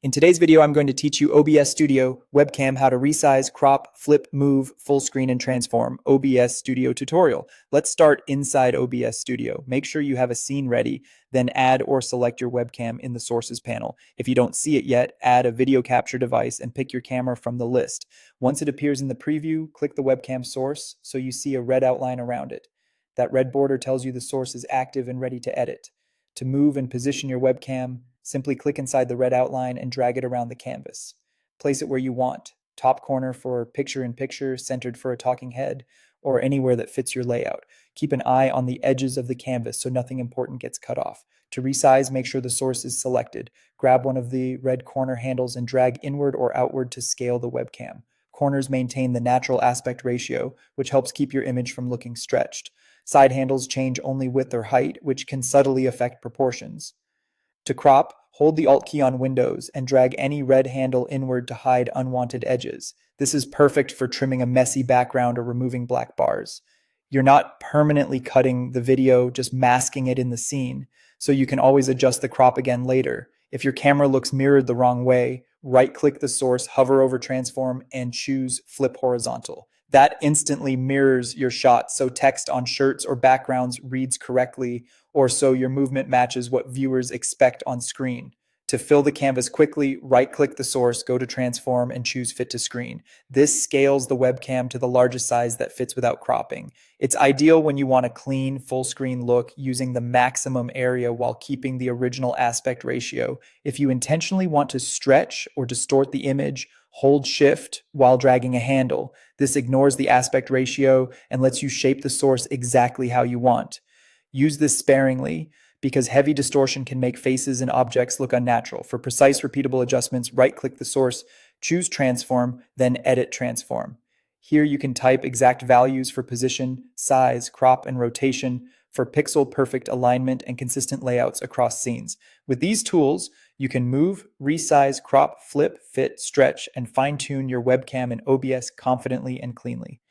In today's video, I'm going to teach you OBS Studio, Webcam, how to resize, crop, flip, move, full screen, and transform. OBS Studio tutorial. Let's start inside OBS Studio. Make sure you have a scene ready, then add or select your webcam in the sources panel. If you don't see it yet, add a video capture device and pick your camera from the list. Once it appears in the preview, click the webcam source so you see a red outline around it. That red border tells you the source is active and ready to edit. To move and position your webcam, simply click inside the red outline and drag it around the canvas. Place it where you want, top corner for picture-in-picture, centered for a talking head, or anywhere that fits your layout. Keep an eye on the edges of the canvas so nothing important gets cut off. To resize, make sure the source is selected. Grab one of the red corner handles and drag inward or outward to scale the webcam. Corners maintain the natural aspect ratio, which helps keep your image from looking stretched. Side handles change only width or height, which can subtly affect proportions. To crop, hold the Alt key on Windows and drag any red handle inward to hide unwanted edges. This is perfect for trimming a messy background or removing black bars. You're not permanently cutting the video, just masking it in the scene, so you can always adjust the crop again later. If your camera looks mirrored the wrong way, right-click the source, hover over Transform, and choose Flip Horizontal. That instantly mirrors your shot, so text on shirts or backgrounds reads correctly, or so your movement matches what viewers expect on screen. To fill the canvas quickly, right-click the source, go to Transform, and choose Fit to Screen. This scales the webcam to the largest size that fits without cropping. It's ideal when you want a clean, full-screen look using the maximum area while keeping the original aspect ratio. If you intentionally want to stretch or distort the image, hold Shift while dragging a handle. This ignores the aspect ratio and lets you shape the source exactly how you want. Use this sparingly because heavy distortion can make faces and objects look unnatural. For precise, repeatable adjustments, right-click the source, choose Transform, then Edit Transform. Here you can type exact values for position, size, crop, and rotation for pixel-perfect alignment and consistent layouts across scenes. With these tools, you can move, resize, crop, flip, fit, stretch, and fine-tune your webcam in OBS confidently and cleanly.